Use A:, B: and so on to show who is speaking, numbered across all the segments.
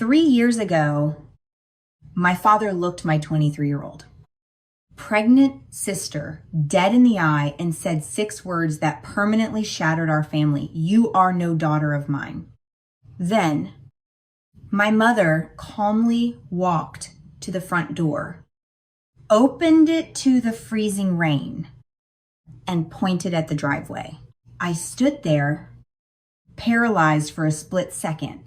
A: 3 years ago, my father looked my 23-year-old pregnant sister dead in the eye and said 6 words that permanently shattered our family. "You are no daughter of mine." Then, my mother calmly walked to the front door, opened it to the freezing rain, and pointed at the driveway. I stood there, paralyzed for a split second,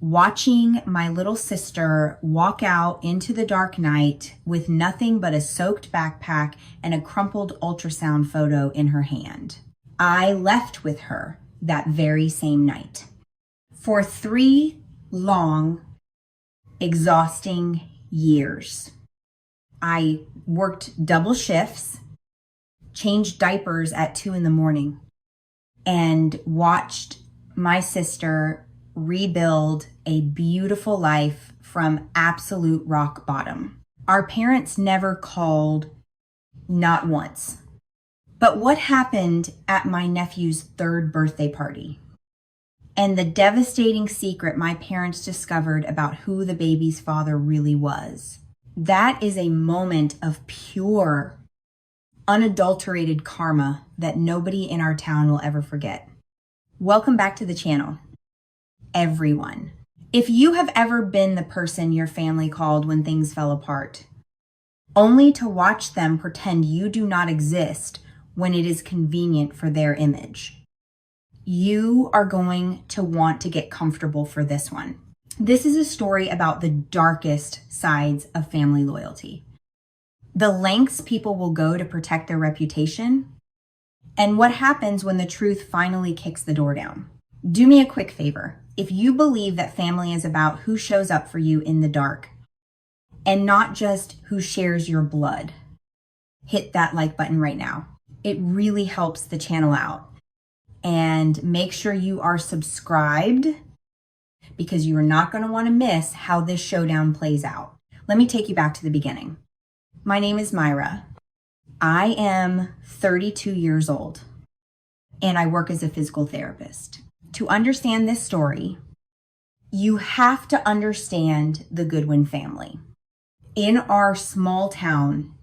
A: watching my little sister walk out into the dark night with nothing but a soaked backpack and a crumpled ultrasound photo in her hand. I left with her that very same night. For 3 long, exhausting years, I worked double shifts, changed diapers at 2 a.m, and watched my sister rebuild a beautiful life from absolute rock bottom. Our parents never called, not once. But what happened at my nephew's 3rd birthday party? And the devastating secret my parents discovered about who the baby's father really was. That is a moment of pure, unadulterated karma that nobody in our town will ever forget. Welcome back to the channel, everyone. If you have ever been the person your family called when things fell apart, only to watch them pretend you do not exist when it is convenient for their image, you are going to want to get comfortable for this one. This is a story about the darkest sides of family loyalty. The lengths people will go to protect their reputation, and what happens when the truth finally kicks the door down. Do me a quick favor. If you believe that family is about who shows up for you in the dark and not just who shares your blood, hit that like button right now. It really helps the channel out. And make sure you are subscribed because you are not going to want to miss how this showdown plays out. Let me take you back to the beginning. My name is Myra. I am 32 years old and I work as a physical therapist. To understand this story, you have to understand the Goodwin family. In our small town,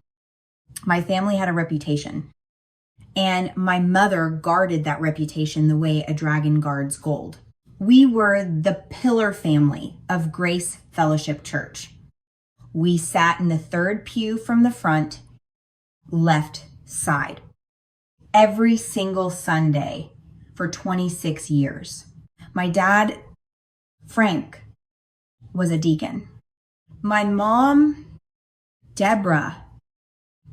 A: my family had a reputation, and my mother guarded that reputation the way a dragon guards gold. We were the pillar family of Grace Fellowship Church. We sat in the 3rd pew from the front, left side, every single Sunday for 26 years. My dad, Frank, was a deacon. My mom, Deborah,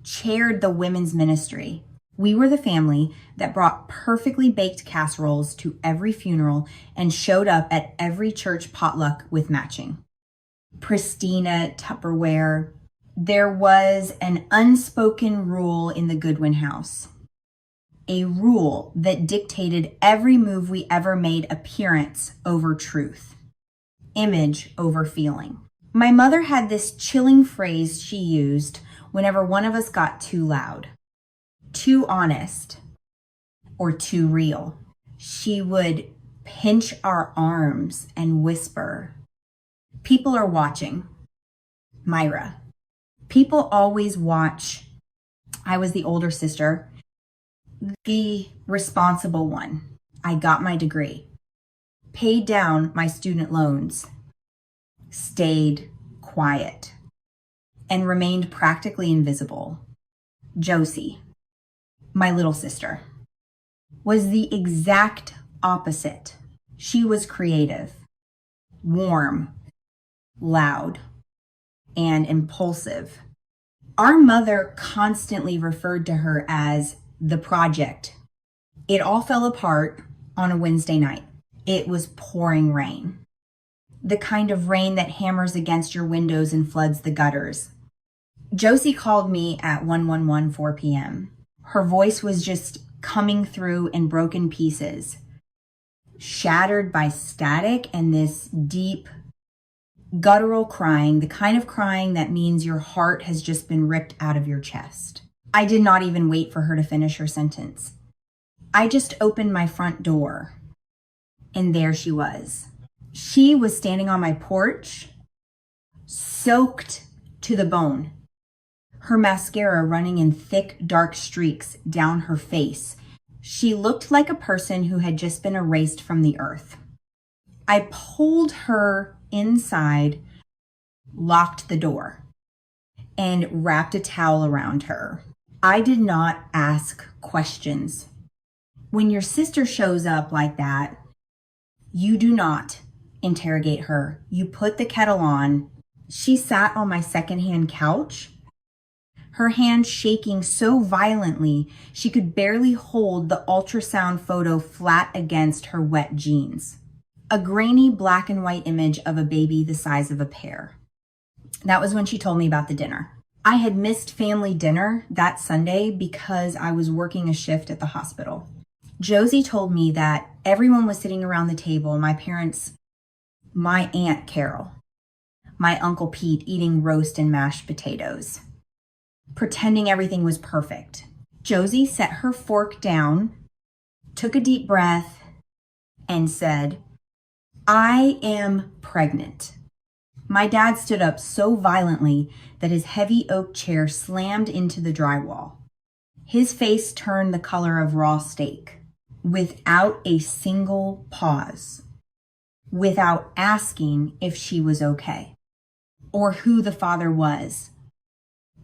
A: chaired the women's ministry. We were the family that brought perfectly baked casseroles to every funeral and showed up at every church potluck with matching Pristina Tupperware. There was an unspoken rule in the Goodwin house. A rule that dictated every move we ever made: appearance over truth, image over feeling. My mother had this chilling phrase she used whenever one of us got too loud, too honest, or too real. She would pinch our arms and whisper, "People are watching. Myra, people always watch." I was the older sister, the responsible one. I got my degree, paid down my student loans, stayed quiet, and remained practically invisible. Josie, my little sister, was the exact opposite. She was creative, warm, loud, and impulsive. Our mother constantly referred to her as the project. It all fell apart on a Wednesday night. It was pouring rain. The kind of rain that hammers against your windows and floods the gutters. Josie called me at 111 4 p.m. Her voice was just coming through in broken pieces, shattered by static and this deep, guttural crying, the kind of crying that means your heart has just been ripped out of your chest. I did not even wait for her to finish her sentence. I just opened my front door, and there she was, She was standing on my porch, soaked to the bone, her mascara running in thick, dark streaks down her face. She looked like a person who had just been erased from the earth. I pulled her inside, locked the door, and wrapped a towel around her. I did not ask questions. When your sister shows up like that, you do not interrogate her. You put the kettle on. She sat on my secondhand couch, her hand shaking so violently she could barely hold the ultrasound photo flat against her wet jeans. A grainy black and white image of a baby the size of a pear. That was when she told me about the dinner. I had missed family dinner that Sunday because I was working a shift at the hospital. Josie told me that everyone was sitting around the table, my parents, my Aunt Carol, my Uncle Pete eating roast and mashed potatoes, pretending everything was perfect. Josie set her fork down, took a deep breath, and said, "I am pregnant." My dad stood up so violently that his heavy oak chair slammed into the drywall. His face turned the color of raw steak, without a single pause, without asking if she was okay, or who the father was,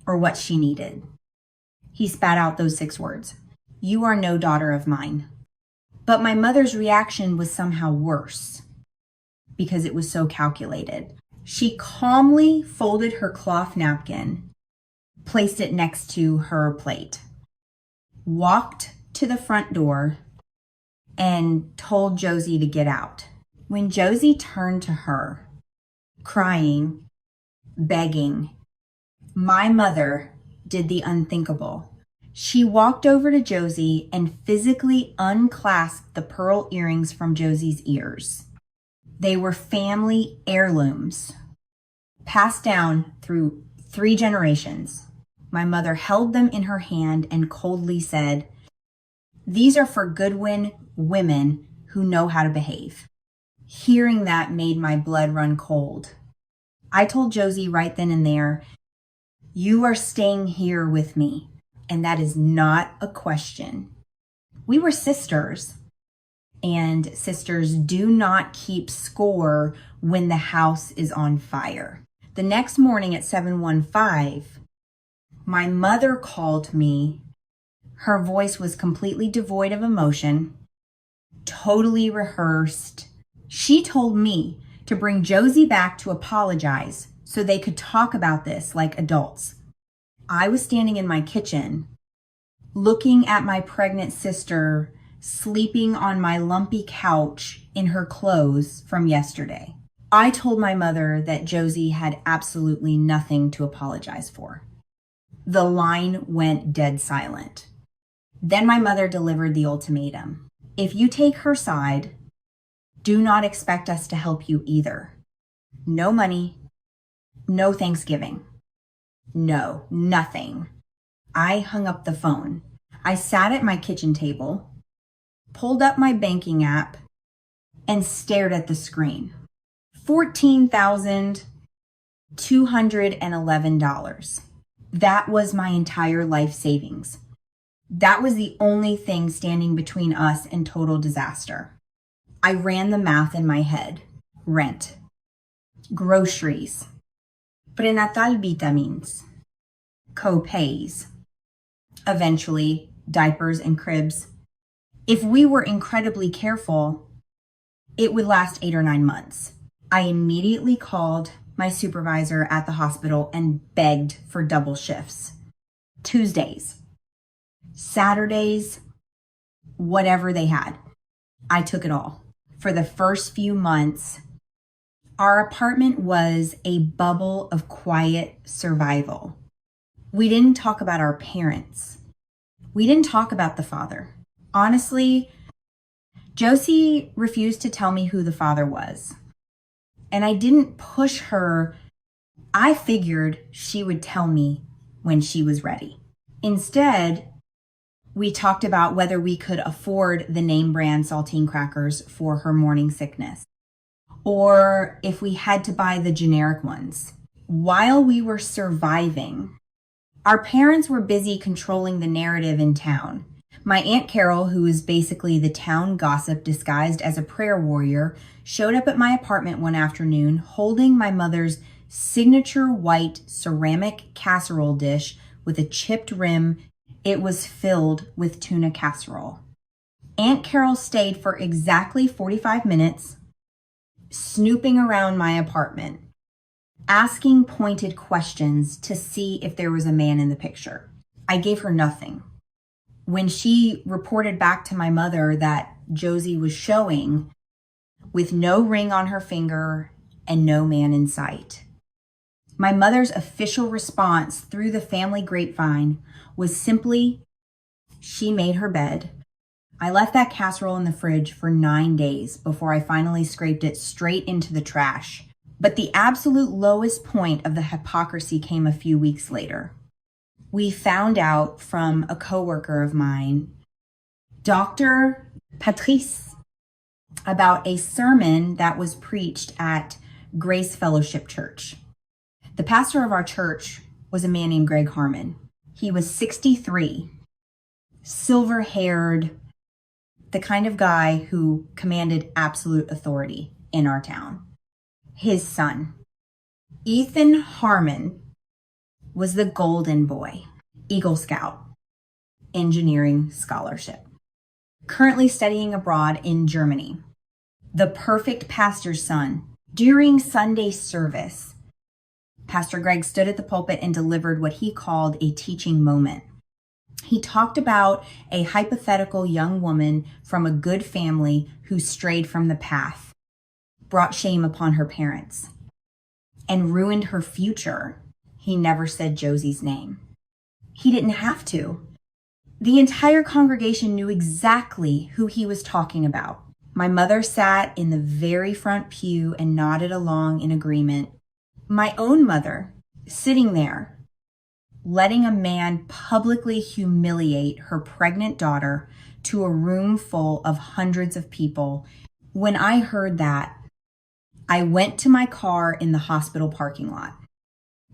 A: or what she needed. He spat out those 6 words: "You are no daughter of mine." But my mother's reaction was somehow worse because it was so calculated. She calmly folded her cloth napkin, placed it next to her plate, walked to the front door, and told Josie to get out. When Josie turned to her, crying, begging, my mother did the unthinkable. She walked over to Josie and physically unclasped the pearl earrings from Josie's ears. They were family heirlooms, passed down through 3 generations. My mother held them in her hand and coldly said, "These are for Goodwin women who know how to behave." Hearing that made my blood run cold. I told Josie right then and there, "You are staying here with me, and that is not a question." We were sisters, and sisters do not keep score when the house is on fire. The next morning at 7:15, my mother called me. Her voice was completely devoid of emotion, totally rehearsed. She told me to bring Josie back to apologize so they could talk about this like adults. I was standing in my kitchen, looking at my pregnant sister sleeping on my lumpy couch in her clothes from yesterday. I told my mother that Josie had absolutely nothing to apologize for. The line went dead silent. Then my mother delivered the ultimatum. If you take her side, do not expect us to help you either. No money, no Thanksgiving. No, nothing. I hung up the phone. I sat at my kitchen table, pulled up my banking app, and stared at the screen. $14,211. That was my entire life savings. That was the only thing standing between us and total disaster. I ran the math in my head. Rent, groceries, prenatal vitamins, co-pays, eventually diapers and cribs. If we were incredibly careful, it would last 8 or 9 months. I immediately called my supervisor at the hospital and begged for double shifts. Tuesdays, Saturdays, whatever they had. I took it all. For the first few months, our apartment was a bubble of quiet survival. We didn't talk about our parents. We didn't talk about the father. Honestly, Josie refused to tell me who the father was. And I didn't push her. I figured she would tell me when she was ready. Instead, we talked about whether we could afford the name brand saltine crackers for her morning sickness. or if we had to buy the generic ones. While we were surviving, our parents were busy controlling the narrative in town. My Aunt Carol, who is basically the town gossip disguised as a prayer warrior, showed up at my apartment one afternoon holding my mother's signature white ceramic casserole dish with a chipped rim. It was filled with tuna casserole. Aunt Carol stayed for exactly 45 minutes, snooping around my apartment, asking pointed questions to see if there was a man in the picture. I gave her nothing. When she reported back to my mother that Josie was showing with no ring on her finger and no man in sight, my mother's official response through the family grapevine was simply, she made her bed. I left that casserole in the fridge for 9 days before I finally scraped it straight into the trash. But the absolute lowest point of the hypocrisy came a few weeks later. We found out from a coworker of mine, Dr. Patrice, about a sermon that was preached at Grace Fellowship Church. The pastor of our church was a man named Greg Harmon. He was 63, silver-haired, the kind of guy who commanded absolute authority in our town. His son, Ethan Harmon, was the golden boy, Eagle Scout, engineering scholarship, currently studying abroad in Germany. The perfect pastor's son. During Sunday service, Pastor Greg stood at the pulpit and delivered what he called a teaching moment. He talked about a hypothetical young woman from a good family who strayed from the path, brought shame upon her parents, and ruined her future. He never said Josie's name. He didn't have to. The entire congregation knew exactly who he was talking about. My mother sat in the very front pew and nodded along in agreement. My own mother, sitting there, letting a man publicly humiliate her pregnant daughter to a room full of hundreds of people. When I heard that, I went to my car in the hospital parking lot,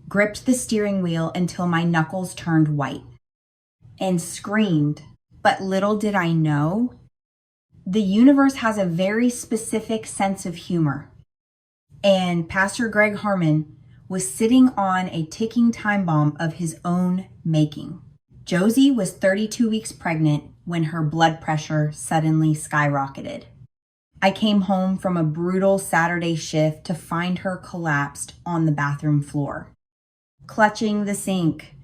A: gripped the steering wheel until my knuckles turned white, and screamed. But little did I know, the universe has a very specific sense of humor. And Pastor Greg Harmon was sitting on a ticking time bomb of his own making. Josie was 32 weeks pregnant when her blood pressure suddenly skyrocketed. I came home from a brutal Saturday shift to find her collapsed on the bathroom floor, clutching the sink,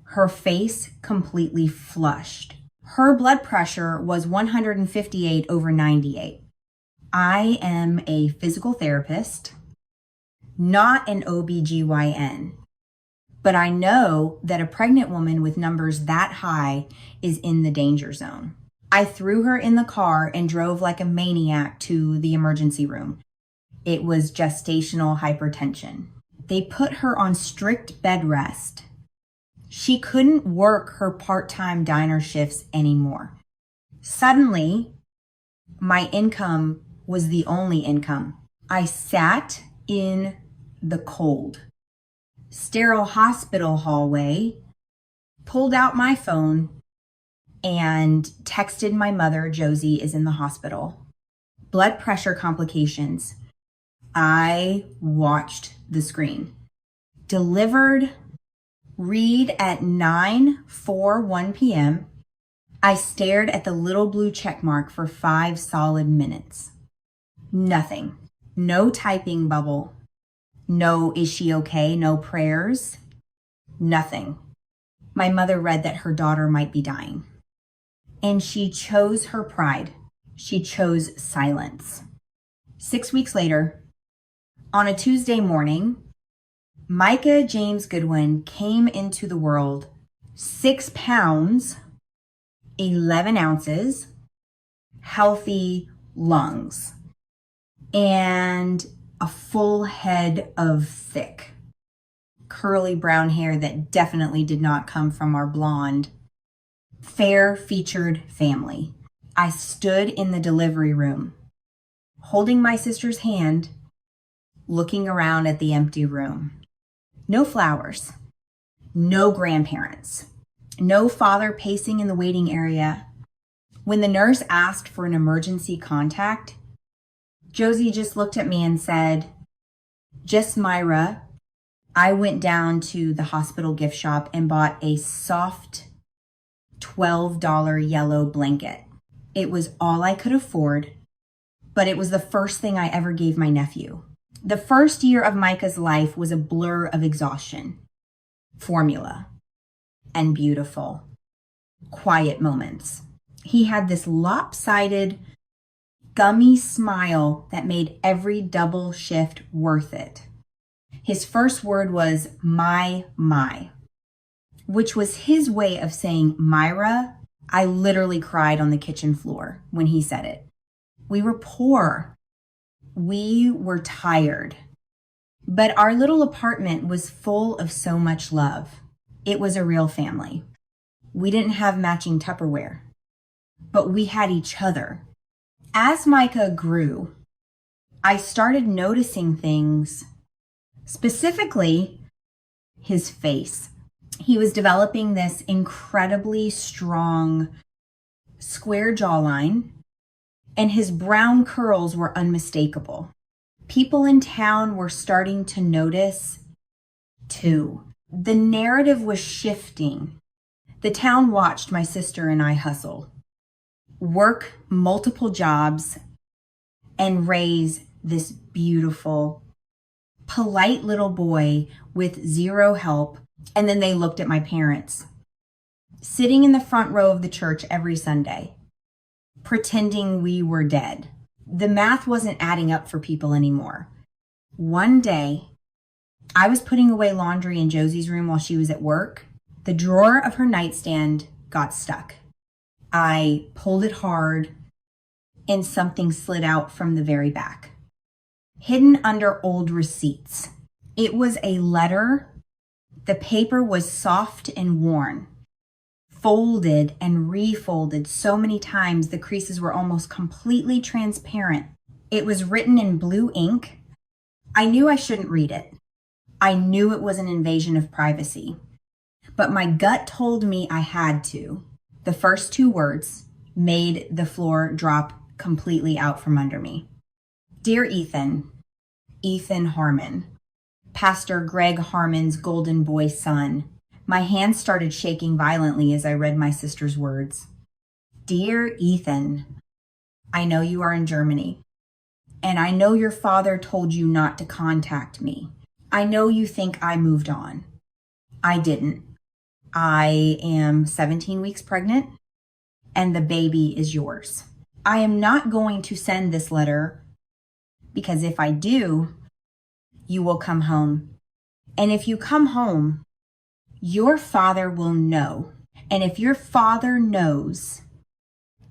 A: her face completely flushed. Her blood pressure was 158/98. I am a physical therapist, not an OBGYN, but I know that a pregnant woman with numbers that high is in the danger zone. I threw her in the car and drove like a maniac to the emergency room. It was gestational hypertension. They put her on strict bed rest. She couldn't work her part-time diner shifts anymore. Suddenly, my income was the only income. I sat in the cold, sterile hospital hallway, pulled out my phone, and texted my mother, Josie is in the hospital. Blood pressure complications. I watched the screen. Delivered, read at 9:41 p.m. I stared at the little blue check mark for 5 solid minutes. Nothing. No typing bubble. No, is she okay? No prayers. Nothing. My mother read that her daughter might be dying. And she chose her pride. She chose silence. 6 weeks later, on a Tuesday morning, Micah James Goodwin came into the world 6 pounds, 11 ounces, healthy lungs, and a full head of thick, curly brown hair that definitely did not come from our blonde, fair-featured family. I stood in the delivery room, holding my sister's hand, looking around at the empty room. No flowers, no grandparents, no father pacing in the waiting area. When the nurse asked for an emergency contact, Josie just looked at me and said, "Just Myra. I went down to the hospital gift shop and bought a soft $12 yellow blanket. It was all I could afford, but it was the first thing I ever gave my nephew." The first year of Micah's life was a blur of exhaustion, formula, and beautiful, quiet moments. He had this lopsided, gummy smile that made every double shift worth it. His first word was my, which was his way of saying Myra. I literally cried on the kitchen floor when he said it. We were poor. We were tired. But our little apartment was full of so much love. It was a real family. We didn't have matching Tupperware, but we had each other. As Micah grew, I started noticing things, specifically his face. He was developing this incredibly strong square jawline, and his brown curls were unmistakable. People in town were starting to notice, too. The narrative was shifting. The town watched my sister and I hustle, work multiple jobs, and raise this beautiful, polite little boy with zero help. And then they looked at my parents, sitting in the front row of the church every Sunday, pretending we were dead. The math wasn't adding up for people anymore. One day, I was putting away laundry in Josie's room while she was at work. The drawer of her nightstand got stuck. I pulled it hard, and something slid out from the very back, hidden under old receipts. It was a letter. The paper was soft and worn, folded and refolded so many times the creases were almost completely transparent. It was written in blue ink. I knew I shouldn't read it. I knew it was an invasion of privacy, but my gut told me I had to. The first two words made the floor drop completely out from under me. Dear Ethan, Ethan Harmon, Pastor Greg Harmon's golden boy son. My hands started shaking violently as I read my sister's words. Dear Ethan, I know you are in Germany, and I know your father told you not to contact me. I know you think I moved on. I didn't. I am 17 weeks pregnant, and the baby is yours. I am not going to send this letter because if I do, you will come home. And if you come home, your father will know. And if your father knows,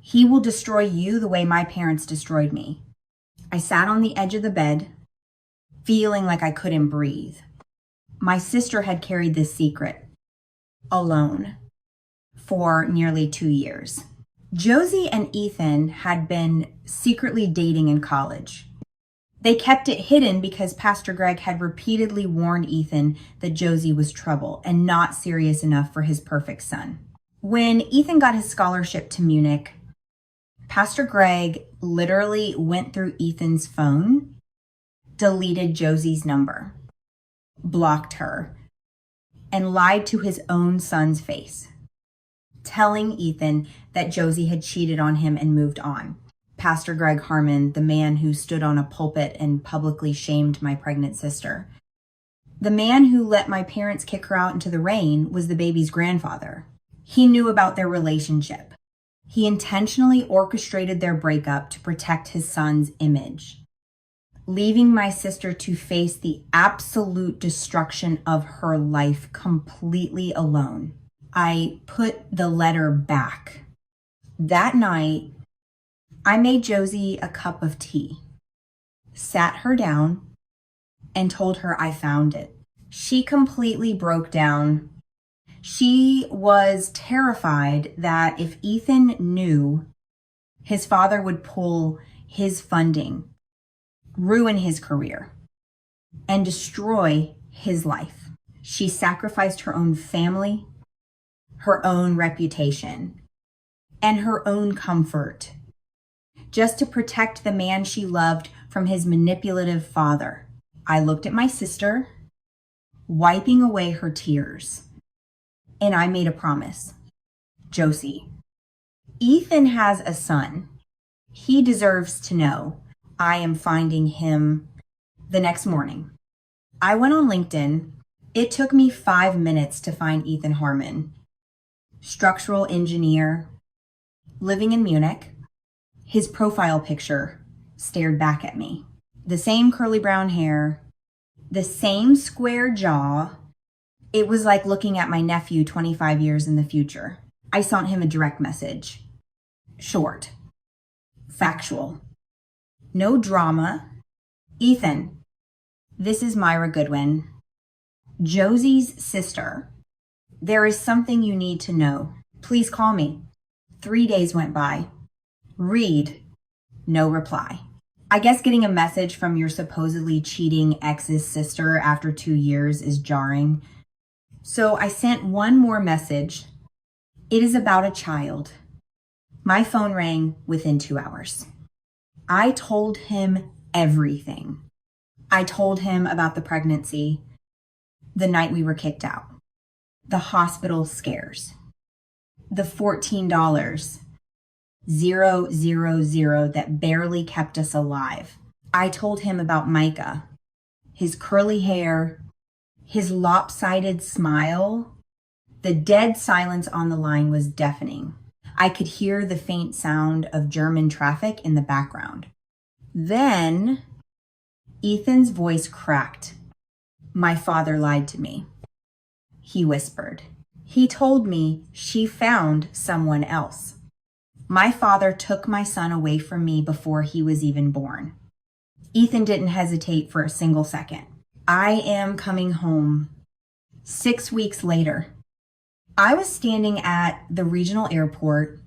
A: he will destroy you the way my parents destroyed me. I sat on the edge of the bed, feeling like I couldn't breathe. My sister had carried this secret alone for nearly 2 years. Josie and Ethan had been secretly dating in college. They kept it hidden because Pastor Greg had repeatedly warned Ethan that Josie was trouble and not serious enough for his perfect son. When Ethan got his scholarship to Munich, Pastor Greg literally went through Ethan's phone, deleted Josie's number, blocked her, and lied to his own son's face, telling Ethan that Josie had cheated on him and moved on. Pastor Greg Harmon, the man who stood on a pulpit and publicly shamed my pregnant sister. The man who let my parents kick her out into the rain was the baby's grandfather. He knew about their relationship. He intentionally orchestrated their breakup to protect his son's image, leaving my sister to face the absolute destruction of her life completely alone. I put the letter back. That night, I made Josie a cup of tea, sat her down, and told her I found it. She completely broke down. She was terrified that if Ethan knew, his father would pull his funding ruin his career, and destroy his life. She sacrificed her own family, her own reputation, and her own comfort just to protect the man she loved from his manipulative father. I looked at my sister, wiping away her tears, and I made a promise. Josie, Ethan has a son. He deserves to know I am finding him the next morning. I went on LinkedIn. It took me 5 minutes to find Ethan Harmon, structural engineer, living in Munich. His profile picture stared back at me. The same curly brown hair, the same square jaw. It was like looking at my nephew 25 years in the future. I sent him a direct message. Short, factual, no drama. Ethan, this is Myra Goodwin, Josie's sister. There is something you need to know. Please call me. 3 days went by. Read, no reply. I guess getting a message from your supposedly cheating ex's sister after 2 years is jarring. So I sent one more message. It is about a child. My phone rang within 2 hours. I told him everything. I told him about the pregnancy, the night we were kicked out, the hospital scares, the $14,000 that barely kept us alive. I told him about Micah, his curly hair, his lopsided smile. The dead silence on the line was deafening. I could hear the faint sound of German traffic in the background. Then Ethan's voice cracked. My father lied to me. He whispered. He told me she found someone else. My father took my son away from me before he was even born. Ethan didn't hesitate for a single second. I am coming home. 6 weeks later, I was standing at the regional airport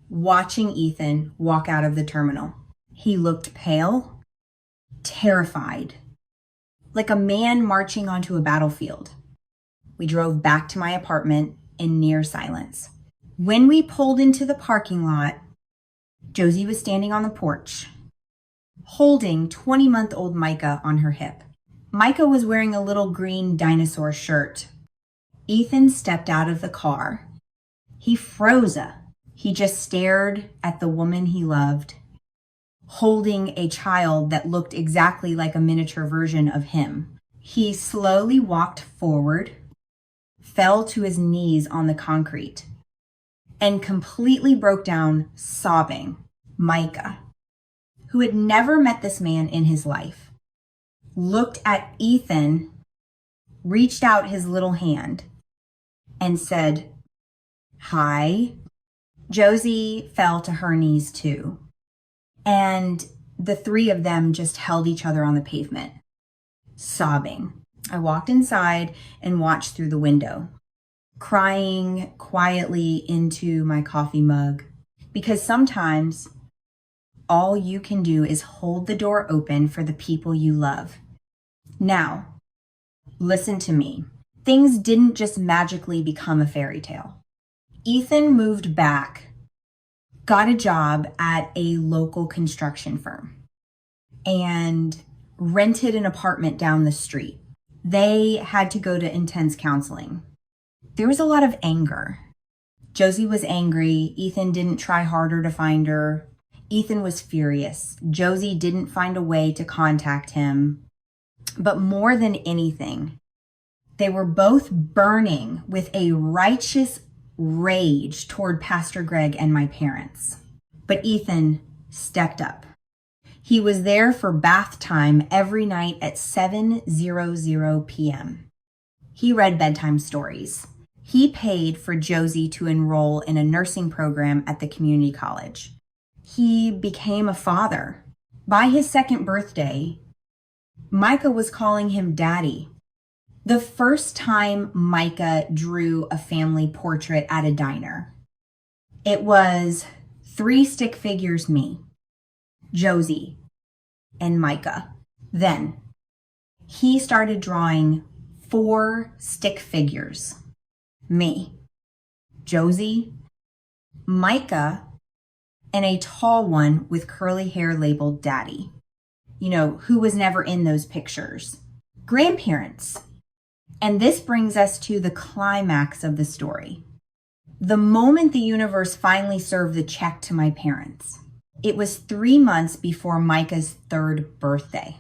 A: watching Ethan walk out of the terminal. He looked pale, terrified, like a man marching onto a battlefield. We drove back to my apartment in near silence. When we pulled into the parking lot, Josie was standing on the porch, holding 20-month-old Micah on her hip. Micah was wearing a little green dinosaur shirt. Ethan stepped out of the car. He froze. He just stared at the woman he loved, holding a child that looked exactly like a miniature version of him. He slowly walked forward, fell to his knees on the concrete, and completely broke down sobbing. Micah, who had never met this man in his life, looked at Ethan, reached out his little hand, and said, "Hi." Josie fell to her knees too, and the three of them just held each other on the pavement, sobbing. I walked inside and watched through the window, crying quietly into my coffee mug, because sometimes all you can do is hold the door open for the people you love. Now, listen to me. Things didn't just magically become a fairy tale. Ethan moved back, got a job at a local construction firm, and rented an apartment down the street. They had to go to intense counseling. There was a lot of anger. Josie was angry. Ethan didn't try harder to find her. Ethan was furious. Josie didn't find a way to contact him. But more than anything, they were both burning with a righteous rage toward Pastor Greg and my parents. But Ethan stepped up. He was there for bath time every night at 7:00 p.m. He read bedtime stories. He paid for Josie to enroll in a nursing program at the community college. He became a father. By his second birthday, Micah was calling him daddy. The first time Micah drew a family portrait at a diner, it was 3 stick figures me, Josie, and Micah. Then he started drawing 4 stick figures. Me, Josie, Micah, and a tall one with curly hair labeled Daddy. You know, who was never in those pictures. Grandparents. And this brings us to the climax of the story. The moment the universe finally served the check to my parents. It was 3 months before Micah's 3rd birthday.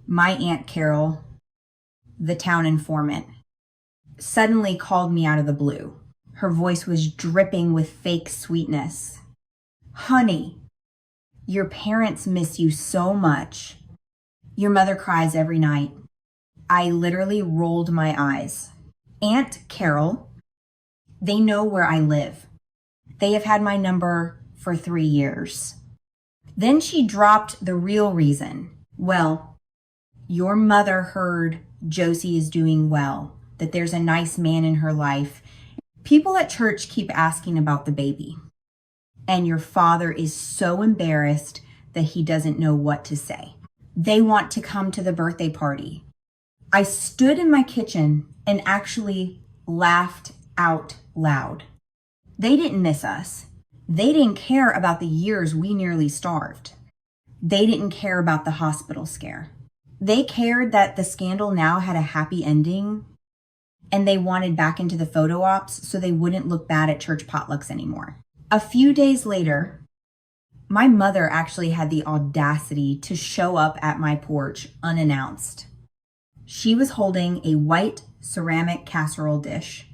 A: My Aunt Carol, the town informant, suddenly called me out of the blue. Her voice was dripping with fake sweetness. Honey, your parents miss you so much. Your mother cries every night. I literally rolled my eyes. Aunt Carol, they know where I live. They have had my number for 3 years. Then she dropped the real reason. Well, your mother heard Josie is doing well, that there's a nice man in her life. People at church keep asking about the baby. And your father is so embarrassed that he doesn't know what to say. They want to come to the birthday party. I stood in my kitchen and actually laughed out loud. They didn't miss us. They didn't care about the years we nearly starved. They didn't care about the hospital scare. They cared that the scandal now had a happy ending, and they wanted back into the photo ops so they wouldn't look bad at church potlucks anymore. A few days later, my mother actually had the audacity to show up at my porch unannounced. She was holding a white ceramic casserole dish,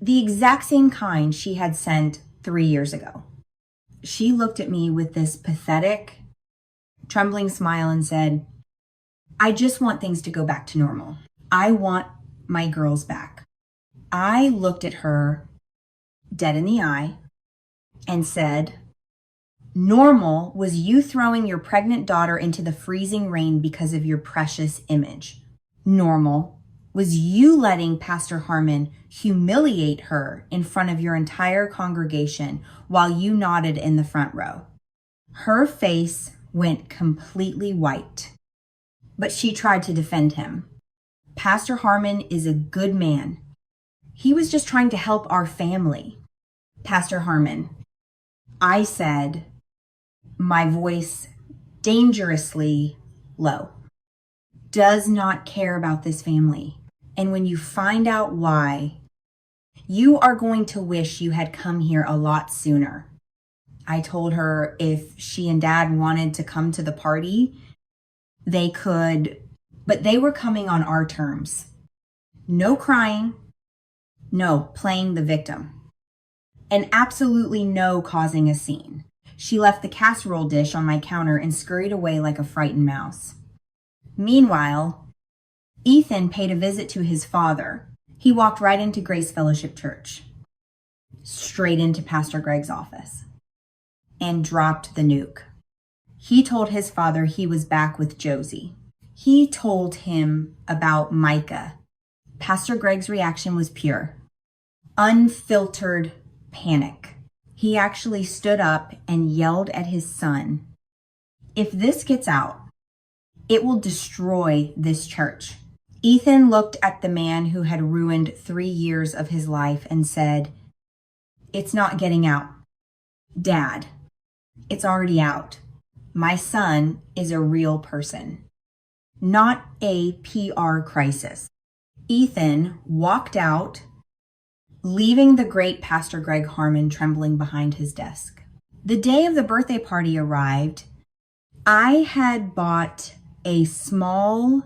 A: the exact same kind she had sent 3 years ago. She looked at me with this pathetic, trembling smile and said, I just want things to go back to normal. I want my girls back. I looked at her dead in the eye and said, normal was you throwing your pregnant daughter into the freezing rain because of your precious image. Normal was you letting Pastor Harmon humiliate her in front of your entire congregation while you nodded in the front row. Her face went completely white, but she tried to defend him. Pastor Harmon is a good man. He was just trying to help our family. Pastor Harmon, I said, my voice dangerously low, does not care about this family. And when you find out why, you are going to wish you had come here a lot sooner. I told her if she and Dad wanted to come to the party, they could, but they were coming on our terms. No crying, no playing the victim, and absolutely no causing a scene. She left the casserole dish on my counter and scurried away like a frightened mouse. Meanwhile, Ethan paid a visit to his father. He walked right into Grace Fellowship Church, straight into Pastor Greg's office, and dropped the nuke. He told his father he was back with Josie. He told him about Micah. Pastor Greg's reaction was pure, unfiltered panic. He actually stood up and yelled at his son, if this gets out, it will destroy this church. Ethan looked at the man who had ruined 3 years of his life and said, it's not getting out. Dad, it's already out. My son is a real person, not a PR crisis. Ethan walked out, leaving the great Pastor Greg Harmon trembling behind his desk. The day of the birthday party arrived. I had bought a small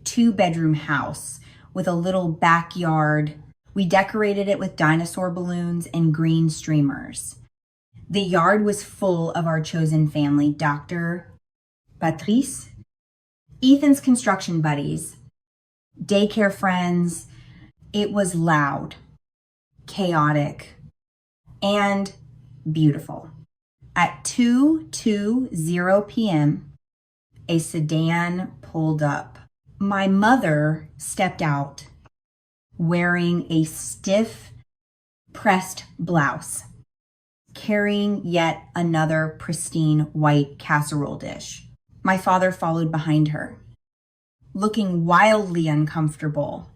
A: 2-bedroom house with a little backyard. We decorated it with dinosaur balloons and green streamers. The yard was full of our chosen family, Dr. Patrice, Ethan's construction buddies, daycare friends. It was loud, chaotic, and beautiful. At 2:20 p.m., a sedan pulled up. My mother stepped out wearing a stiff, pressed blouse, carrying yet another pristine white casserole dish. My father followed behind her, looking wildly uncomfortable,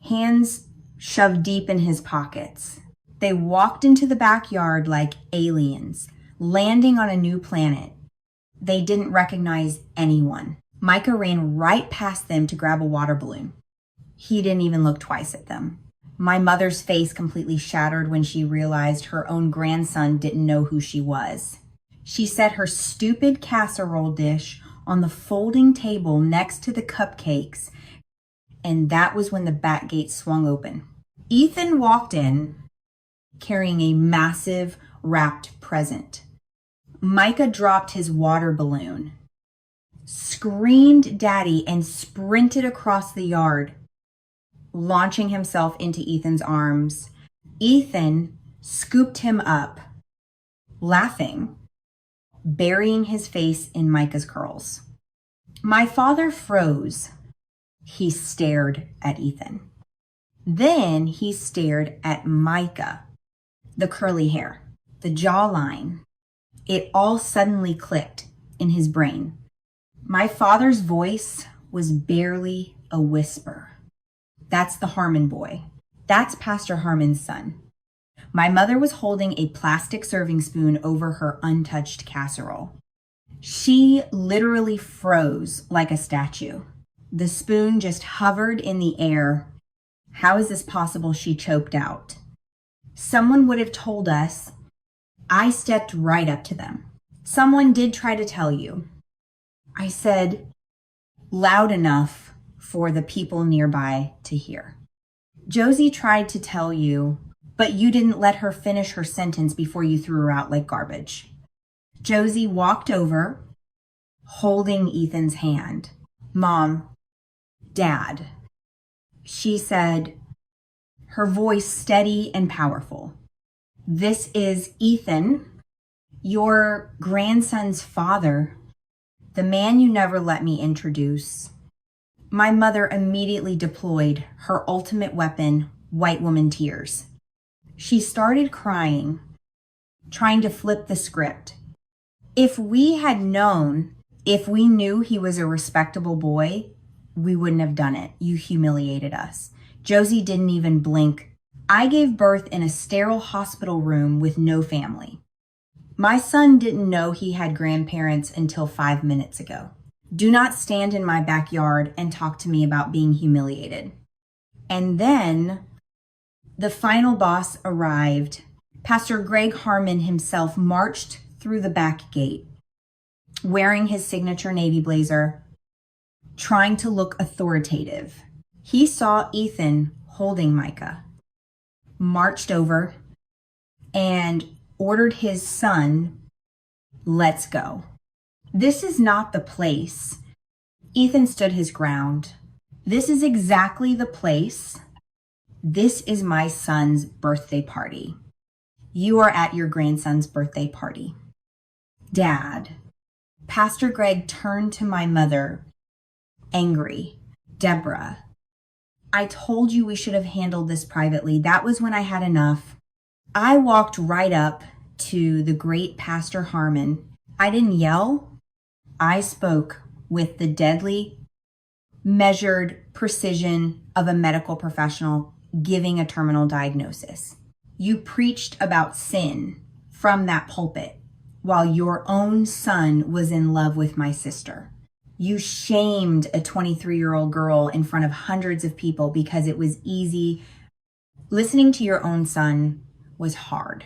A: hands shoved deep in his pockets. They walked into the backyard like aliens, landing on a new planet. They didn't recognize anyone. Micah ran right past them to grab a water balloon. He didn't even look twice at them. My mother's face completely shattered when she realized her own grandson didn't know who she was. She set her stupid casserole dish on the folding table next to the cupcakes, and that was when the back gate swung open. Ethan walked in carrying a massive wrapped present. Micah dropped his water balloon, screamed "Daddy," and sprinted across the yard, launching himself into Ethan's arms. Ethan scooped him up, laughing, burying his face in Micah's curls. My father froze. He stared at Ethan. Then he stared at Micah. The curly hair, the jawline, it all suddenly clicked in his brain. My father's voice was barely a whisper. That's the Harmon boy. That's Pastor Harmon's son. My mother was holding a plastic serving spoon over her untouched casserole. She literally froze like a statue. The spoon just hovered in the air. How is this possible? She choked out. Someone would have told us. I stepped right up to them. Someone did try to tell you. I said, loud enough for the people nearby to hear. Josie tried to tell you, but you didn't let her finish her sentence before you threw her out like garbage. Josie walked over, holding Ethan's hand. Mom, Dad. She said, her voice steady and powerful. This is Ethan, your grandson's father, the man you never let me introduce. My mother immediately deployed her ultimate weapon, white woman tears. She started crying, trying to flip the script. If we had known, if we knew he was a respectable boy, we wouldn't have done it. You humiliated us. Josie didn't even blink. I gave birth in a sterile hospital room with no family. My son didn't know he had grandparents until 5 minutes ago. Do not stand in my backyard and talk to me about being humiliated. And then the final boss arrived. Pastor Greg Harmon himself marched through the back gate, wearing his signature navy blazer, trying to look authoritative. He saw Ethan holding Micah, marched over, and ordered his son, let's go. This is not the place. Ethan stood his ground. This is exactly the place. This is my son's birthday party. You are at your grandson's birthday party. Dad. Pastor Greg turned to my mother, angry. Deborah, I told you we should have handled this privately. That was when I had enough. I walked right up to the great Pastor Harmon. I didn't yell. I spoke with the deadly, measured precision of a medical professional giving a terminal diagnosis. You preached about sin from that pulpit while your own son was in love with my sister. You shamed a 23-year-old girl in front of hundreds of people because it was easy. Listening to your own son was hard.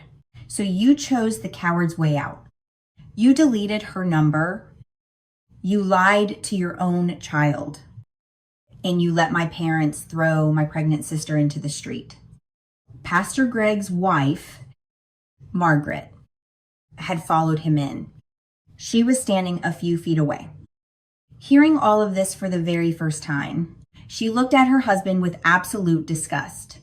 A: So you chose the coward's way out. You deleted her number. You lied to your own child. And you let my parents throw my pregnant sister into the street. Pastor Greg's wife, Margaret, had followed him in. She was standing a few feet away. Hearing all of this for the very first time, she looked at her husband with absolute disgust,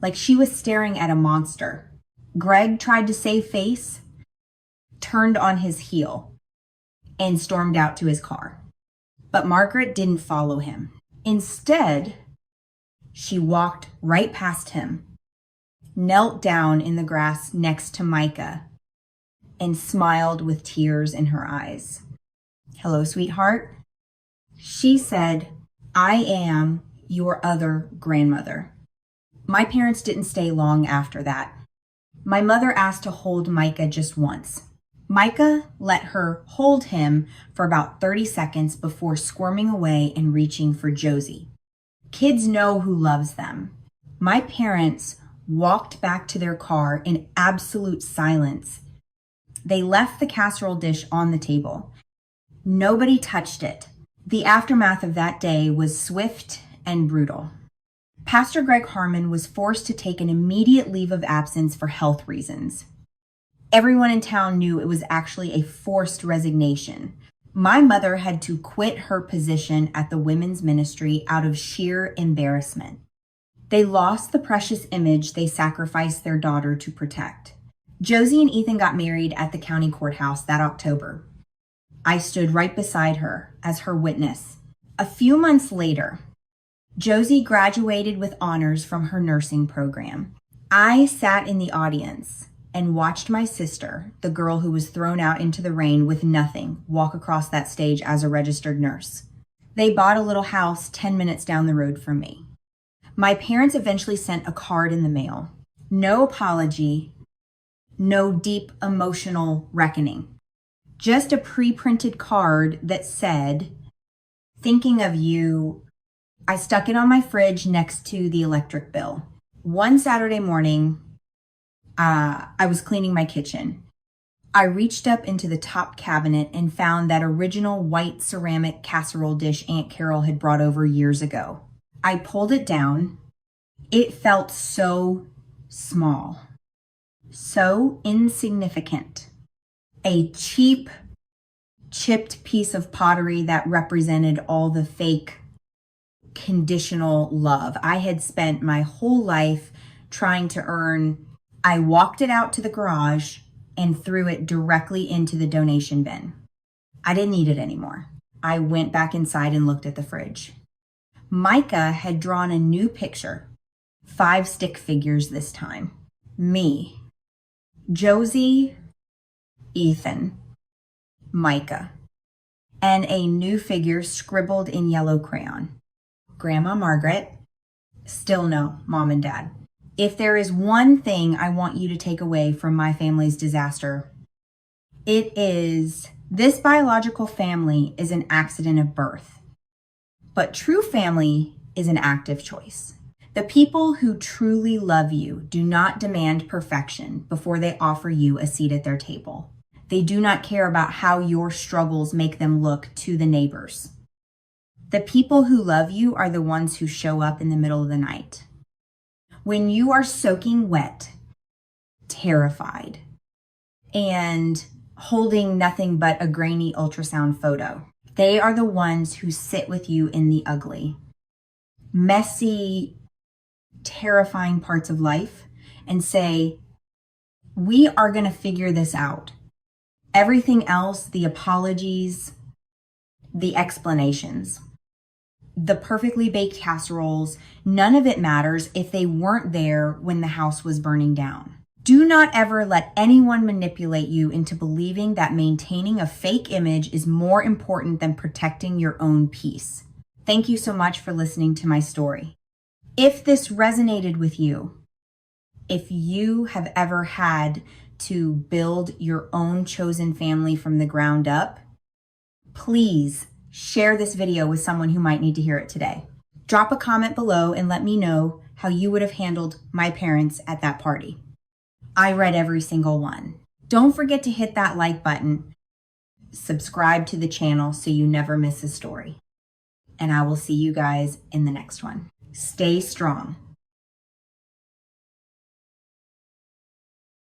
A: like she was staring at a monster. Greg tried to save face, turned on his heel, and stormed out to his car. But Margaret didn't follow him. Instead, she walked right past him, knelt down in the grass next to Micah, and smiled with tears in her eyes. hello, sweetheart. She said, I am your other grandmother. My parents didn't stay long after that. My mother asked to hold Micah just once. Micah let her hold him for about 30 seconds before squirming away and reaching for Josie. Kids know who loves them. My parents walked back to their car in absolute silence. They left the casserole dish on the table. Nobody touched it. The aftermath of that day was swift and brutal. Pastor Greg Harmon was forced to take an immediate leave of absence for health reasons. Everyone in town knew it was actually a forced resignation. My mother had to quit her position at the women's ministry out of sheer embarrassment. They lost the precious image they sacrificed their daughter to protect. Josie and Ethan got married at the county courthouse that October. I stood right beside her as her witness. A few months later, Josie graduated with honors from her nursing program. I sat in the audience and watched my sister, the girl who was thrown out into the rain with nothing, walk across that stage as a registered nurse. They bought a little house 10 minutes down the road from me. My parents eventually sent a card in the mail. No apology, no deep emotional reckoning. Just a pre-printed card that said, thinking of you. I stuck it on my fridge next to the electric bill. One Saturday morning, I was cleaning my kitchen. I reached up into the top cabinet and found that original white ceramic casserole dish Aunt Carol had brought over years ago. I pulled it down. It felt so small, so insignificant. A cheap, chipped piece of pottery that represented all the fake, conditional love I had spent my whole life trying to earn. I walked it out to the garage and threw it directly into the donation bin. I didn't need it anymore. I went back inside and looked at the fridge. Micah had drawn a new picture, 5 stick figures this time. Me, Josie, Ethan, Micah, and a new figure scribbled in yellow crayon. Grandma Margaret, still no, Mom and Dad. If there is one thing I want you to take away from my family's disaster, it is this biological family is an accident of birth, but true family is an active choice. The people who truly love you do not demand perfection before they offer you a seat at their table. They do not care about how your struggles make them look to the neighbors. The people who love you are the ones who show up in the middle of the night. When you are soaking wet, terrified, and holding nothing but a grainy ultrasound photo, they are the ones who sit with you in the ugly, messy, terrifying parts of life and say, we are going to figure this out. Everything else, the apologies, the explanations, the perfectly baked casseroles, none of it matters if they weren't there when the house was burning down. Do not ever let anyone manipulate you into believing that maintaining a fake image is more important than protecting your own peace. Thank you so much for listening to my story. If this resonated with you, if you have ever had to build your own chosen family from the ground up, please share this video with someone who might need to hear it today. Drop a comment below and let me know how you would have handled my parents at that party. I read every single one. Don't forget to hit that like button, subscribe to the channel so you never miss a story. And I will see you guys in the next one. Stay strong.